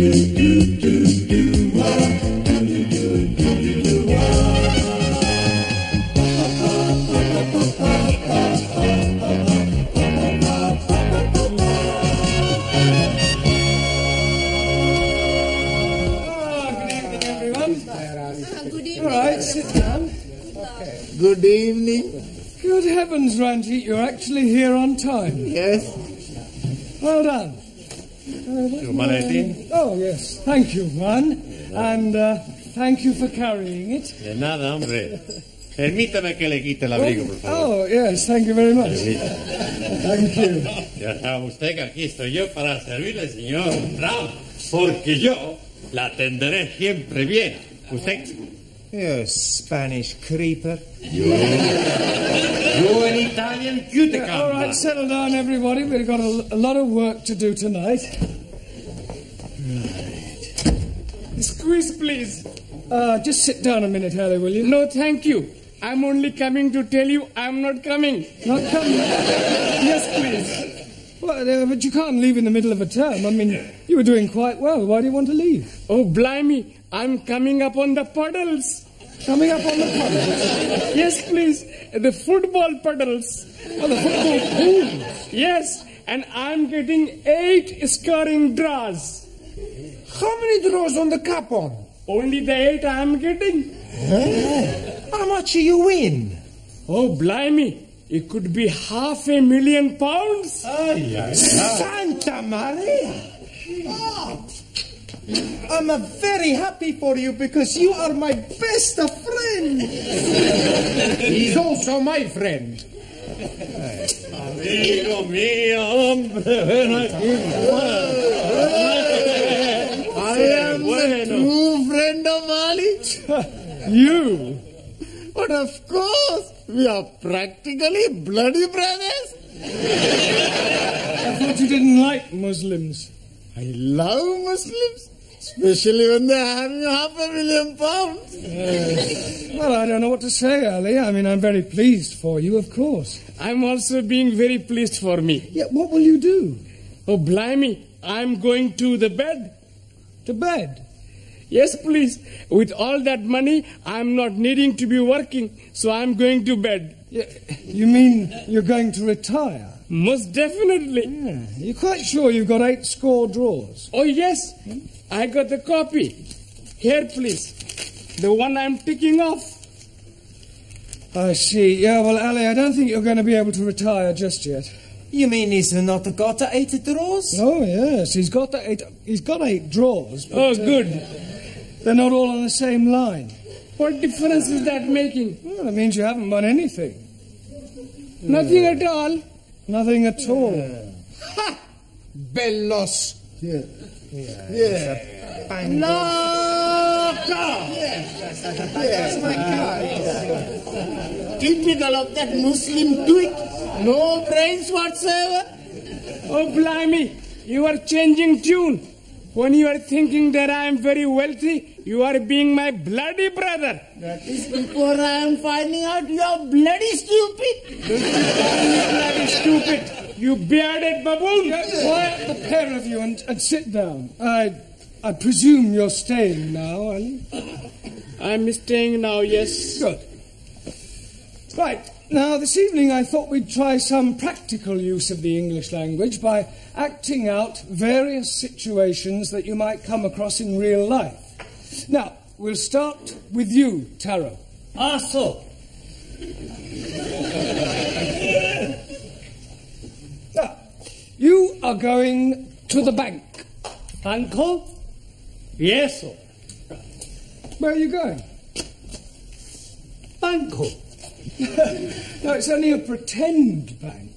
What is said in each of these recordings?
Good evening. Good heavens, Ranjeet, you're actually here on time. Yes. Well done. Oh, yes. Thank you, man. And thank you for carrying it. De nada, hombre. Permítame que le quite el abrigo, por favor. Oh, yes, thank you very much. Thank you. Ya sabe usted que aquí estoy yo para servirle, señor Brown, porque yo la atenderé siempre bien. Usted... You Spanish creeper. You an Italian cuticum. All right, settle down, everybody. We've got a lot of work to do tonight. Right. Squeeze, please. Just sit down a minute, Harry, will you? No, thank you. I'm only coming to tell you I'm not coming. Not coming? Yes, please. Well, but you can't leave in the middle of a term. I mean, you were doing quite well. Why do you want to leave? Oh, blimey. I'm coming up on the puddles. Coming up on the puddles? Yes, please. The football puddles. Oh, the football pools? Yes, and I'm getting 8 scoring draws. How many draws on the cup on? Only the 8 I'm getting. How much you win? Oh, blimey. It could be £500,000. Oh, yes. Santa Maria. Oh. I'm very happy for you because you are my best friend. He's also my friend. Amigo mío, hombre, ven aquí. I am the true friend of Ali. You? But of course, we are practically bloody brothers. I thought you didn't like Muslims. I love Muslims. Especially when they're having £500,000. Well, I don't know what to say, Ali. I mean, I'm very pleased for you, of course. I'm also being very pleased for me. Yeah, what will you do? Oh, blimey. I'm going to the bed. To bed? Yes, please. With all that money, I'm not needing to be working, so I'm going to bed. Yeah, you mean you're going to retire? Most definitely. Yeah. You're quite sure you've got 8 score draws? Oh, yes. I got the copy. Here, please. The one I'm ticking off. I see. Yeah, well, Ali, I don't think you're going to be able to retire just yet. You mean he's not got 8 draws? Oh, yes. He's got 8 draws. But, Oh, good. They're not all on the same line. What difference is that making? Well, it means you haven't won anything. Nothing at all. Nothing at all. Ha! Bellos. Yeah. Loco! Yes, my God. Typical of that Muslim twig. No brains whatsoever. Oh, blimey. You are changing tune. When you are thinking that I am very wealthy, you are being my bloody brother. That is before I am finding out you are bloody stupid. Bloody stupid. You bearded baboon. Quiet, the pair of you, and sit down. I presume you're staying now, Ali? I'm staying now, yes. Good. Right. Now, this evening I thought we'd try some practical use of the English language by acting out various situations that you might come across in real life. Now, we'll start with you, Taro. So. Now, you are going to the bank. Banco? Yes, sir. Where are you going? Banco. No, it's only a pretend bank.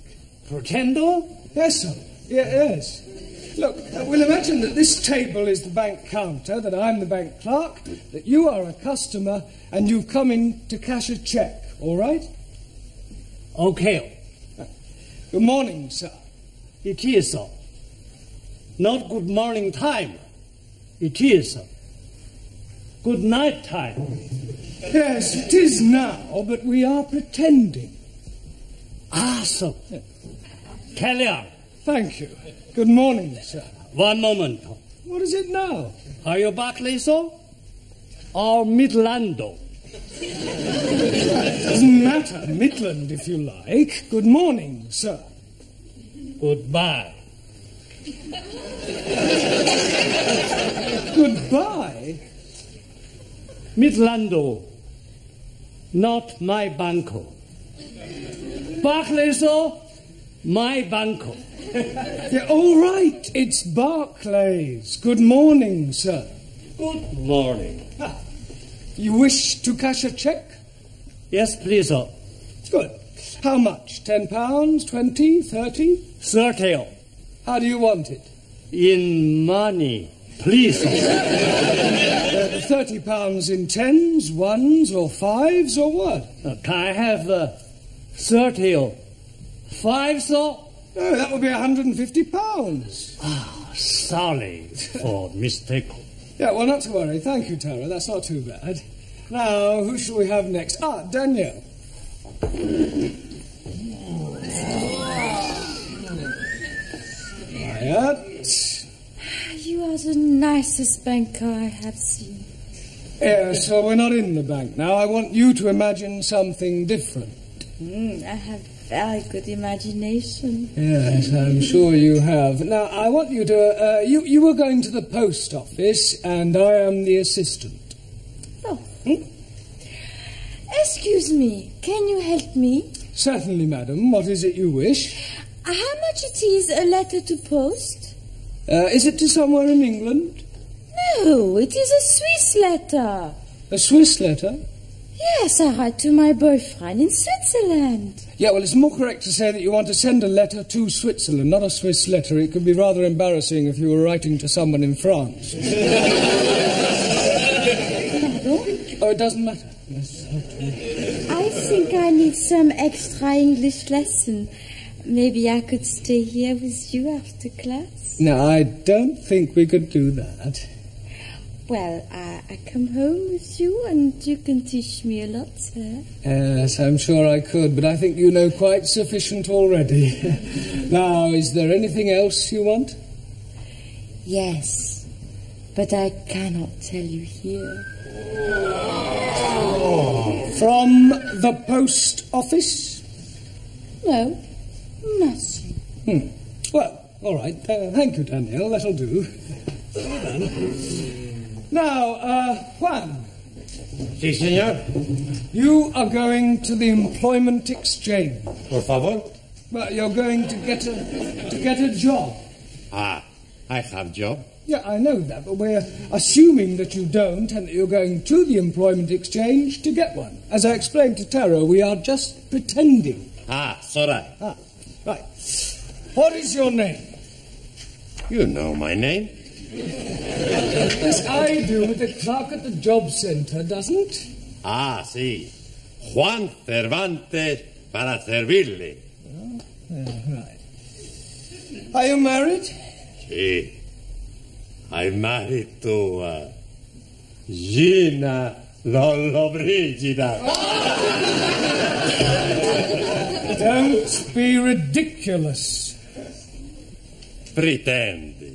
Pretendo? Yes, sir. Yes. Look, we'll imagine that this table is the bank counter, that I'm the bank clerk, that you are a customer, and you've come in to cash a cheque, all right? Okay. Good morning, sir. It is, sir. Not good morning time. It is, sir. Good night time. Yes, it is now, but we are pretending. So. Carry on. Thank you. Good morning, sir. One moment. What is it now? Are you Barclays or Midlando? Doesn't matter. Midland, if you like. Good morning, sir. Goodbye. Goodbye? Midlando, not my banco. Barclays or my banco. Yeah, all right, it's Barclays. Good morning, sir. Good morning. You wish to cash a cheque? Yes, please, sir. Good. How much? £10, 20, 30? 30. How do you want it? In money, please, sir. £30 in tens, ones, or fives, or what? Can I have 30 5, sir? Oh, that would be £150. Sorry for mistake. Yeah, well, not to worry. Thank you, Tara. That's not too bad. Now, who shall we have next? Danielle. Quiet. You are the nicest banker I have seen. Yes, well, we're not in the bank now. I want you to imagine something different. I have very good imagination. Yes, I'm sure you have. Now, I want you to... you were going to the post office, and I am the assistant. Oh. Excuse me, can you help me? Certainly, madam. What is it you wish? How much it is a letter to post? Is it to somewhere in England? No, it is a Swiss letter. A Swiss letter? Yes, I write to my boyfriend in Switzerland. Yeah, well, it's more correct to say that you want to send a letter to Switzerland, not a Swiss letter. It could be rather embarrassing if you were writing to someone in France. Oh, it doesn't matter. Yes, okay. I think I need some extra English lesson. Maybe I could stay here with you after class. No, I don't think we could do that. Well, I come home with you and you can teach me a lot, sir. Yes, I'm sure I could, but I think you know quite sufficient already. Now, is there anything else you want? Yes, but I cannot tell you here. From the post office? No, nothing. Well, all right. Thank you, Danielle. That'll do. Well done. Now, Juan. Sí, señor. You are going to the employment exchange. Por favor. Well, you're going to get a job. I have job. Yeah, I know that, but we're assuming that you don't and that you're going to the employment exchange to get one. As I explained to Taro, we are just pretending. Sorry. Right. What is your name? You know my name. Yes, I do, but the clerk at the job centre doesn't. Sí. Juan Cervantes para servirle. Right. Are you married? Sí. I'm married to Gina Lollobrigida. Don't be ridiculous. Pretending.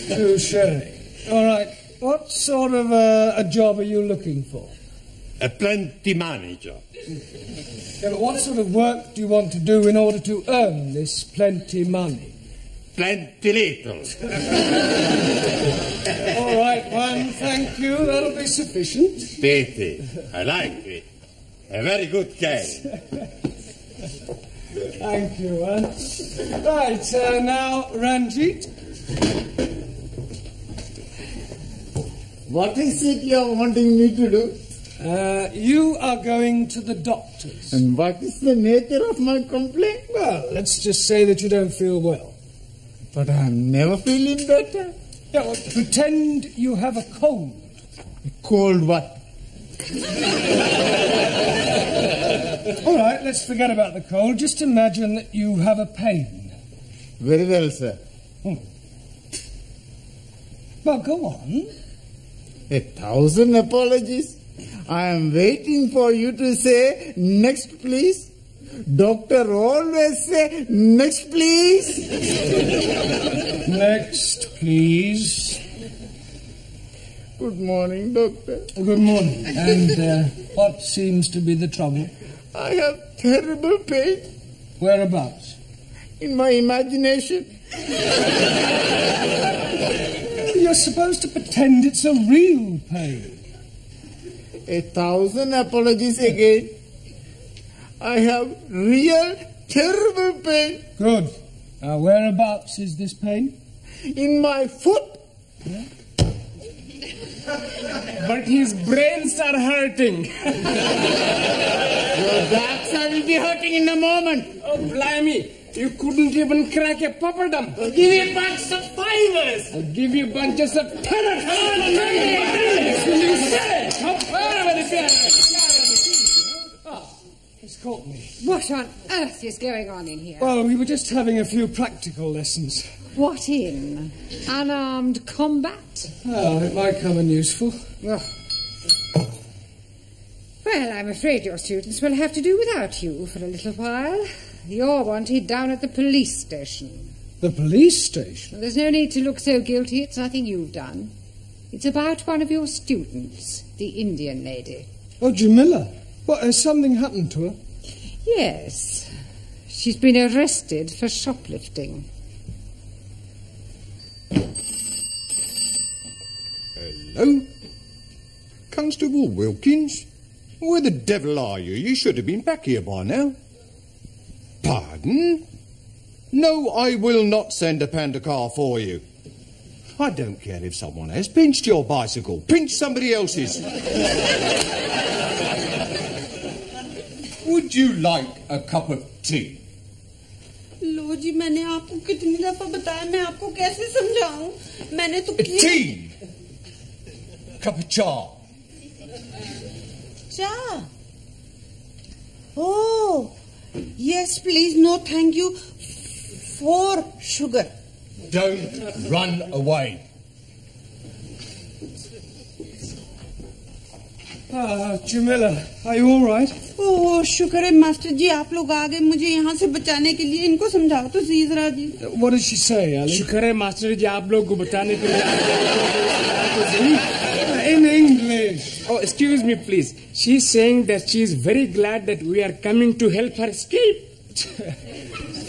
Touché. All right. What sort of a job are you looking for? A plenty manager. Yeah, but what sort of work do you want to do in order to earn this plenty money? Plenty little. All right, Juan, thank you. That'll be sufficient. Pity. I like it. A very good game. Thank you, Juan. Right, now, Ranjeet. What is it you're wanting me to do? You are going to the doctor's. And what is the nature of my complaint? Well, let's just say that you don't feel well. But I'm never feeling better. Yeah, well, pretend you have a cold. Cold what? All right, let's forget about the cold. Just imagine that you have a pain. Very well, sir. Well, go on. 1,000 apologies. I am waiting for you to say, next please. Doctor always say, next please. Next, please. Good morning, doctor. Good morning. And what seems to be the trouble? I have terrible pain Whereabouts? in my imagination. You're supposed to pretend it's a real pain. 1,000 apologies again. I have real terrible pain Good. Whereabouts is this pain? in my foot. But his brains are hurting. Your backside will be hurting in a moment. Oh, blimey. You couldn't even crack a papadum. I'll give you a box of fivers. I'll give you bunches of terror. It's caught me. What on earth is going on in here? Well, we were just having a few practical lessons. What in? Unarmed combat? Oh, it might come in useful. Oh. Well, I'm afraid your students will have to do without you for a little while. You're wanted down at the police station. The police station? Well, there's no need to look so guilty. It's nothing you've done. It's about one of your students, the Indian lady. Oh, Jamila. What, has something happened to her? Yes. She's been arrested for shoplifting. Hello? Constable Wilkins? Where the devil are you? You should have been back here by now. Pardon? No, I will not send a panda car for you. I don't care if someone has pinched your bicycle. Pinch somebody else's. Would you like a cup of tea? लो जी मैंने आपको कितनी दफा बताया मैं आपको कैसे समझाऊं मैंने तो Tea. Cup of cha. Cha. Oh, yes, please. No, thank you for sugar. Don't run away. Jamila, are you all right? ओह शुक्र है मास्टर जी आप लोग आ गए मुझे यहाँ से बचाने के लिए इनको समझाओ तो सही जरा जी What did she say, Ali? शुक्र है मास्टर जी आप लोग को बचाने के लिए In English. Oh, excuse me, please. She's saying that she's very glad that we are coming to help her escape.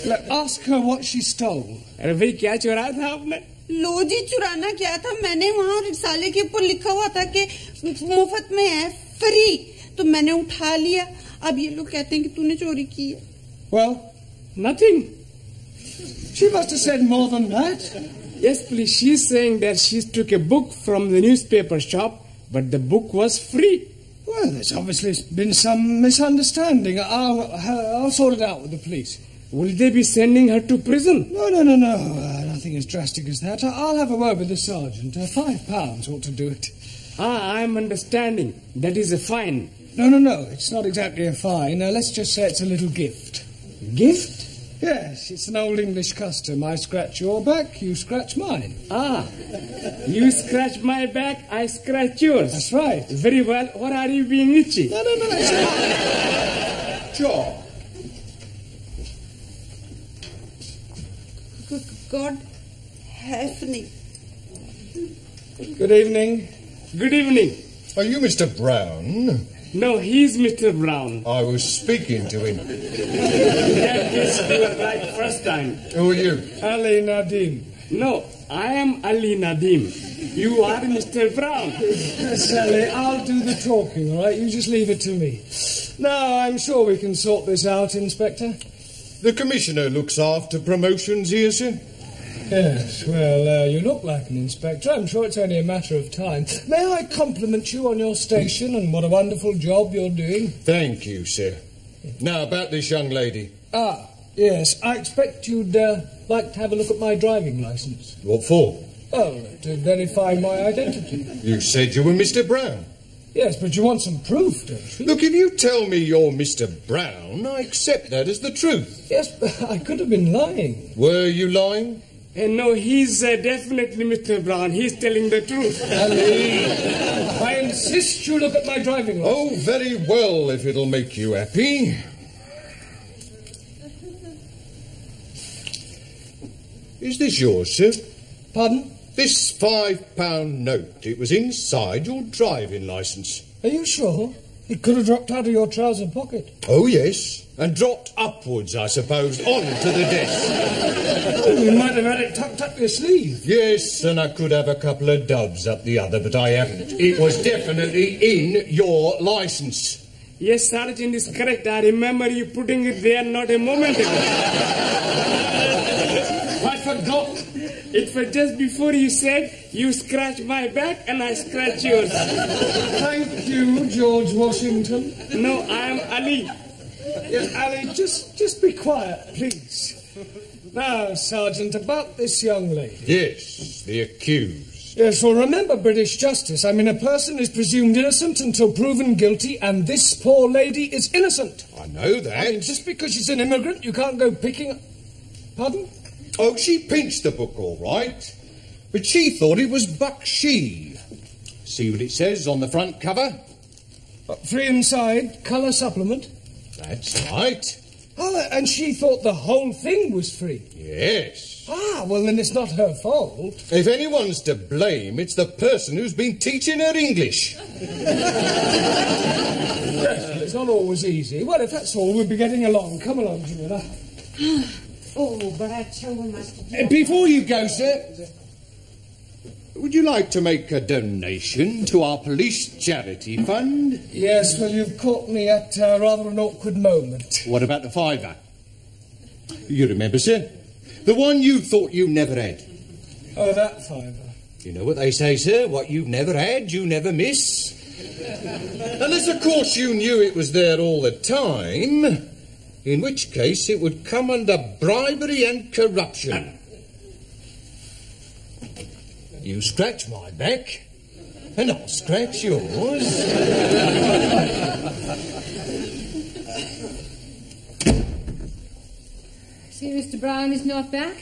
Look, ask her what she stole. अरे भाई क्या चुराया था आपने? लो जी चुराना क्या था मैंने वहाँ रिसाले के ऊपर लिखा हुआ था कि मुफ्त में है फ्री तो मैंने उठा लिया अब ये लोग कहते हैं कि तूने चोरी की है Well, Nothing. she must have said more than that. Yes, please. She's saying that she took a book from the newspaper shop, but the book was free. Well, there's obviously been some misunderstanding. I'll sort it out with the police. Will they be sending her to prison? No. Nothing as drastic as that. I'll have a word with the sergeant. £5 ought to do it. I'm understanding. That is a fine. No. It's not exactly a fine. Let's just say it's a little gift. Gift? Yes, it's an old English custom. I scratch your back, you scratch mine. You scratch my back, I scratch yours. That's right. Very well. What are you being itchy? No. Cha. God help me. Good evening. Good evening. Are you Mr. Brown? No, he's Mr. Brown. I was speaking to him. Yes, you were right first time. Who are you? Ali Nadeem. No, I am Ali Nadeem. You are Mr. Brown. Sally, I'll do the talking, all right? You just leave it to me. No, I'm sure we can sort this out, Inspector. The Commissioner looks after promotions here, sir. Yes, well, you look like an inspector. I'm sure it's only a matter of time. May I compliment you on your station and what a wonderful job you're doing? Thank you, sir. Now, about this young lady. Yes, I expect you'd like to have a look at my driving licence. What for? Oh, to verify my identity. You said you were Mr. Brown. Yes, but you want some proof, don't you? Look, if you tell me you're Mr. Brown, I accept that as the truth. Yes, but I could have been lying. Were you lying? No, he's definitely Mr. Brown. He's telling the truth. Ali, I insist you look at my driving licence. Oh, very well, if it'll make you happy. Is this yours, sir? Pardon? This £5 note. It was inside your driving licence. Are you sure? It could have dropped out of your trouser pocket. Oh, yes. And dropped upwards, I suppose, onto the desk. Oh, you might have had it tucked up your sleeve. Yes, and I could have a couple of doves up the other, but I haven't. It was definitely in your licence. Yes, Sergeant is correct. I remember you putting it there not a moment ago. I forgot. It was just before you said you scratch my back and I scratch yours. Thank you, George Washington. No, I am Ali. Yes, Ali, just be quiet, please. Now, Sergeant, about this young lady. Yes, the accused. Yes, well, remember British justice. I mean, a person is presumed innocent until proven guilty, and this poor lady is innocent. I know that. I mean, just because she's an immigrant, you can't go picking... Pardon? Oh, she pinched the book all right, but she thought it was Bakshi. See what it says on the front cover? Free inside, colour supplement. That's right. Oh, and she thought the whole thing was free. Yes. Ah, well, then it's not her fault. If anyone's to blame, it's the person who's been teaching her English. Yes, it's not always easy. Well, if that's all, we'll be getting along. Come along, Jamila. Oh, but I tell you, Master. Before you go, sir, would you like to make a donation to our police charity fund? Yes, well, you've caught me at rather an awkward moment. What about the £5? You remember, sir? The one you thought you never had. Oh, that £5. You know what they say, sir? What you've never had, you never miss. Unless, of course, you knew it was there all the time, in which case it would come under bribery and corruption. You scratch my back, and I'll scratch yours. See, Mr. Brown is not back.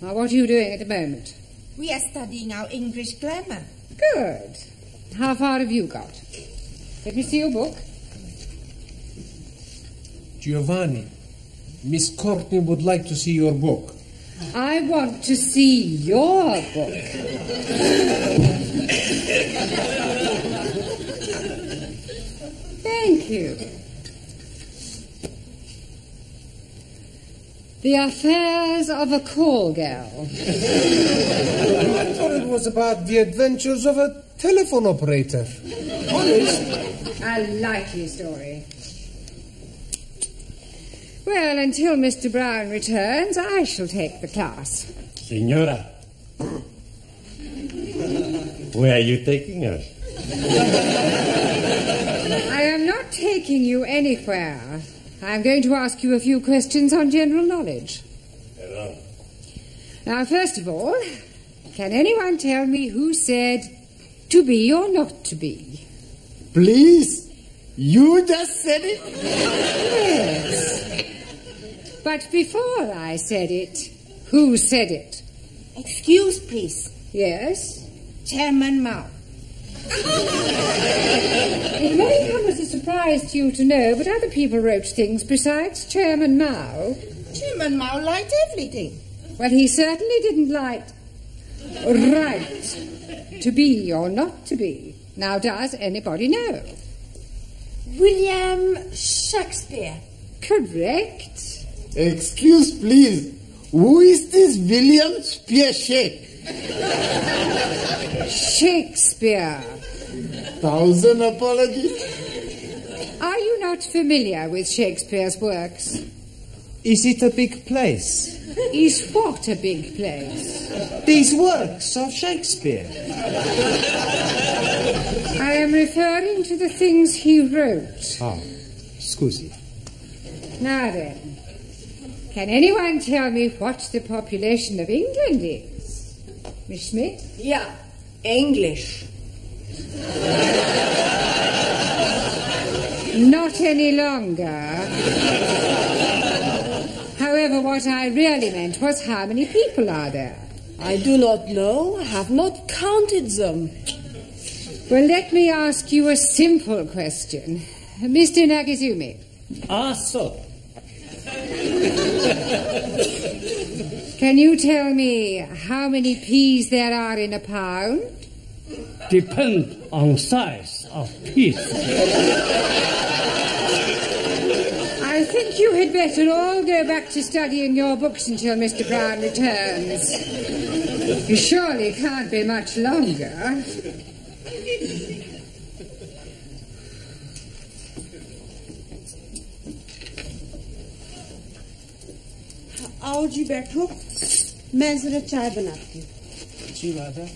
Now, what are you doing at the moment? We are studying our English grammar. Good. How far have you got? Let me see your book. Giovanni, Miss Courtney would like to see your book. I want to see your book. Thank you. The Affairs of a Call Girl. I thought it was about the adventures of a telephone operator. Honest? A likely story. Well, until Mr. Brown returns, I shall take the class. Signora, where are you taking us? I am not taking you anywhere. I'm going to ask you a few questions on general knowledge. Hello. Now, first of all, can anyone tell me who said to be or not to be? Please, you just said it? Yes. But before I said it, who said it? Excuse, please. Yes? Chairman Mao. It may come as a surprise to you to know, but other people wrote things besides Chairman Mao. Chairman Mao liked everything. Well, he certainly didn't like right to be or not to be. Now, does anybody know? William Shakespeare. Correct. Excuse, please. Who is this William Shakespeare? Shakespeare. 1,000 apologies. Are you not familiar with Shakespeare's works? Is it a big place? Is what a big place? These works of Shakespeare. I am referring to the things he wrote. Oh, scusi. Now then, can anyone tell me what the population of England is? Miss Smith? Yeah, English. Not any longer. However, what I really meant was how many people are there? I do not know. I have not counted them. Well, let me ask you a simple question. Mr. Nagizumi. Ah, so. Can you tell me how many peas there are in a pound? Depend on size of piece. I think you had better all go back to studying your books until Mr. Brown returns. He surely can't be much longer. आओ जी बैठो मैं जरा चाय बनाती हूँ जी Radha.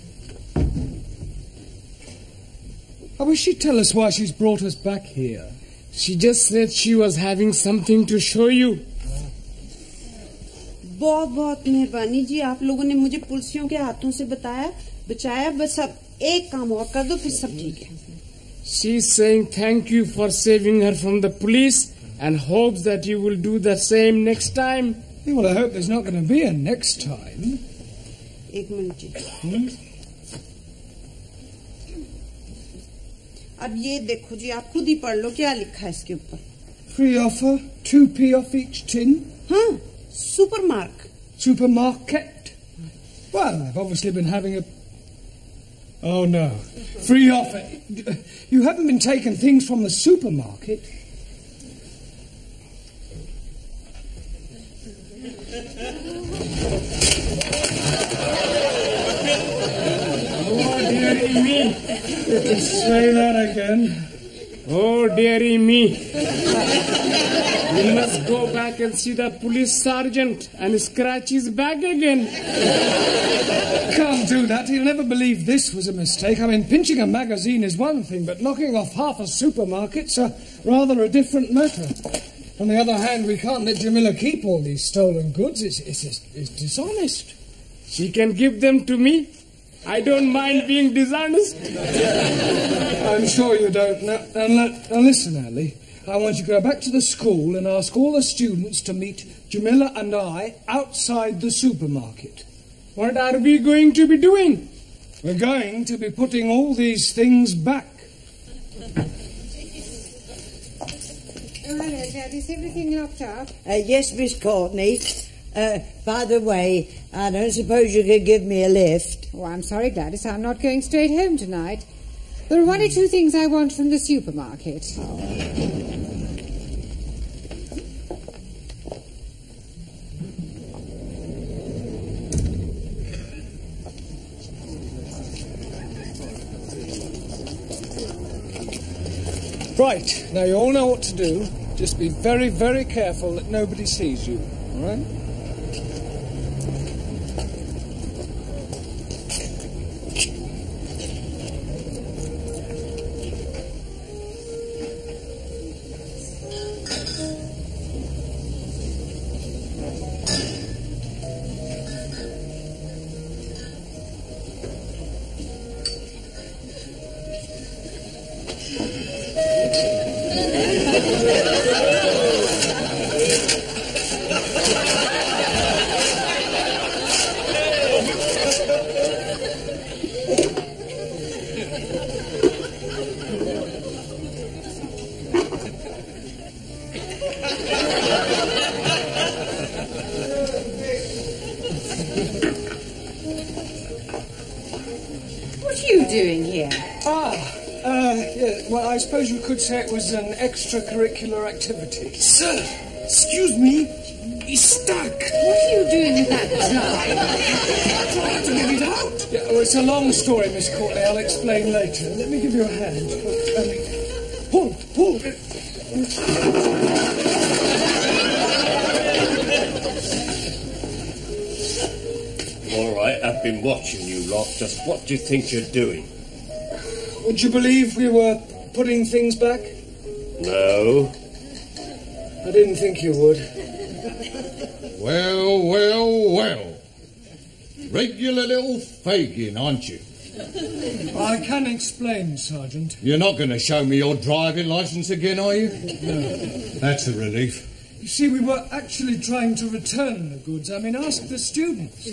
I wish she'd tell us why she's brought us back here. She just said she was having something to show you. बहुत बहुत मेहरबानी जी आप लोगों ने मुझे पुलिसियों के हाथों से बचाया बस अब एक काम और कर दो फिर सब ठीक है She's saying thank you for saving her from the police and hopes that you will do the same next time. Well, I hope there's not going to be a next time. एक minute जी अब ये देखो जी आप खुद ही पढ़ लो क्या लिखा है इसके ऊपर Free offer, 2p off each tin. हाँ supermarket. Supermarket. Well, I've obviously been having a... Oh, no. Free offer. You haven't been taking things from the supermarket. Oh, dearie me. Say that again. Oh, dearie me. We must go back and see the police sergeant and scratch his back again. Can't do that. He'll never believe this was a mistake. I mean, pinching a magazine is one thing, but knocking off half a supermarket's rather a different matter. On the other hand, we can't let Jamila keep all these stolen goods. It's dishonest. She can give them to me. I don't mind being dishonest. I'm sure you don't. Now listen, Ali. I want you to go back to the school and ask all the students to meet Jamila and I outside the supermarket. What are we going to be doing? We're going to be putting all these things back. Oh, hello, Dad. Is everything locked up? Yes, Miss Courtney. By the way, I don't suppose you could give me a lift. Oh, I'm sorry, Gladys. I'm not going straight home tonight. There are one or two things I want from the supermarket. Right, now you all know what to do. Just be very, very careful that nobody sees you, all right? Well, I suppose you could say it was an extracurricular activity. Sir, excuse me. He's stuck. What are you doing with that jar? Trying to get it out. Yeah, well, it's a long story, Miss Courtney. I'll explain later. Let me give you a hand. Pull. All right, I've been watching you lot. Just what do you think you're doing? Would you believe we were putting things back? No. I didn't think you would. Well. Regular little Fagin, aren't you? I can explain, Sergeant. You're not going to show me your driving licence again, are you? No. That's a relief. You see, we were actually trying to return the goods. I mean, ask the students.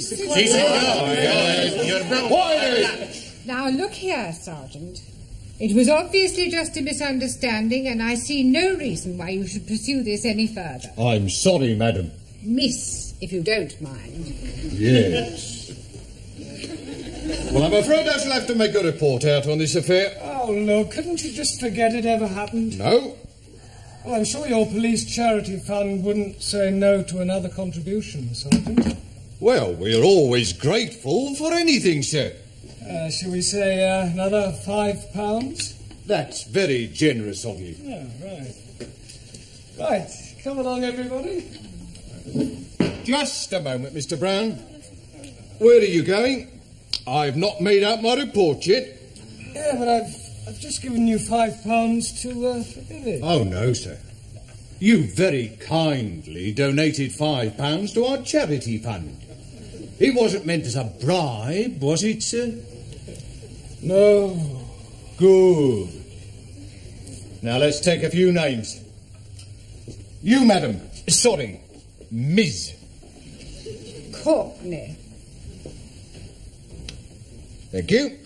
Now, look here, Sergeant. It was obviously just a misunderstanding, and I see no reason why you should pursue this any further. I'm sorry, madam. Miss. if you don't mind. Yes. Well, I'm afraid I shall have to make a report out on this affair. Oh, look, couldn't you just forget it ever happened? No. Well, I'm sure your police charity fund wouldn't say no to another contribution, Sergeant. Well, we're always grateful for anything, sir. Shall we say another £5? That's very generous of you. Yeah, right. Right, come along, everybody. Just a moment, Mr. Brown. Where are you going? I've not made out my report yet. Yeah, but I've just given you £5 to forget it. Oh, no, sir. You very kindly donated £5 to our charity fund. It wasn't meant as a bribe, was it, sir? No. Good. Now let's take a few names. You, madam. Sorry, Ms. Courtney. Thank you.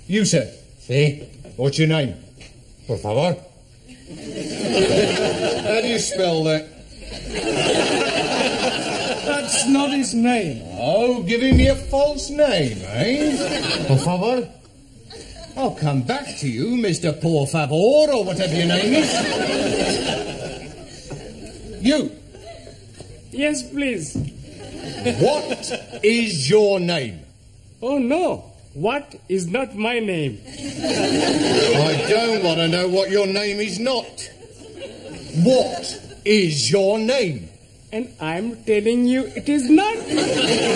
You, sir. Sí. What's your name? Por favor. How do you spell that? That's not his name. Oh, giving me a false name, eh? Por favor. I'll come back to you, Mr. Por Favor, or whatever your name is. You. Yes, please. What is your name? Oh, no. What is not my name? I don't want to know what your name is not. What is your name? And I'm telling you it is not.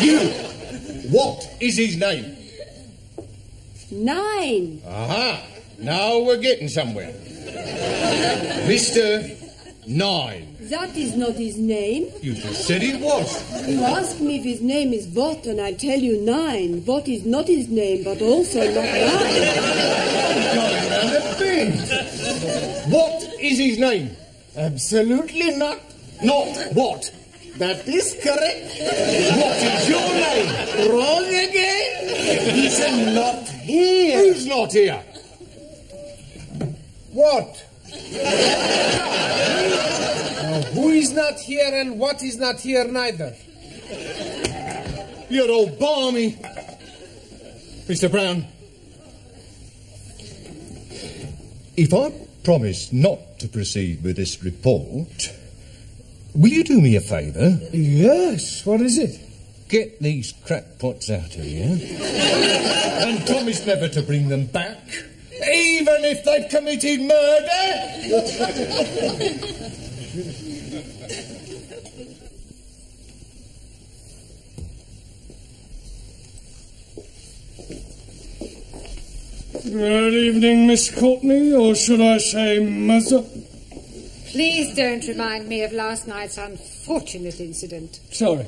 You. What is his name? 9. Aha. Now we're getting somewhere. Mr. 9. That is not his name. You just said it was. You ask me if his name is what, and I tell you 9. What is not his name, but also not 9. Going round a bend. What is his name? Absolutely not. Not what? That is correct. What is your name? Wrong again. He's not here. Who's not here? What? Who is not here and what is not here neither? You're all balmy. Mr. Brown, if I promise not to proceed with this report, will you do me a favour? Yes, what is it? Get these crackpots out of here and promise never to bring them back, even if they've committed murder. Good evening, Miss Courtney, or should I say Mother? Please don't remind me of last night's unfortunate incident. Sorry.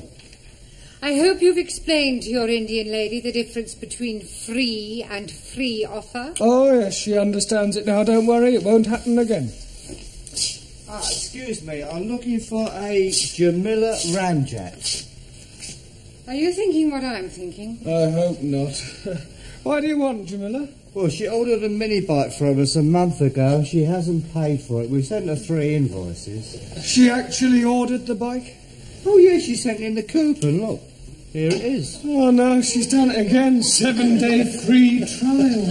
I hope you've explained to your Indian lady the difference between free and free offer. Oh, yes, she understands it now. Don't worry, it won't happen again. Excuse me, I'm looking for a Jamila Ranjat. Are you thinking what I'm thinking? I hope not. Why do you want, Jamila? Well, she ordered a mini bike from us a month ago. She hasn't paid for it. We sent her 3 invoices. She actually ordered the bike? Oh, yeah, she sent in the coupon. Look, here it is. Oh, no, she's done it again. 7-day free trial.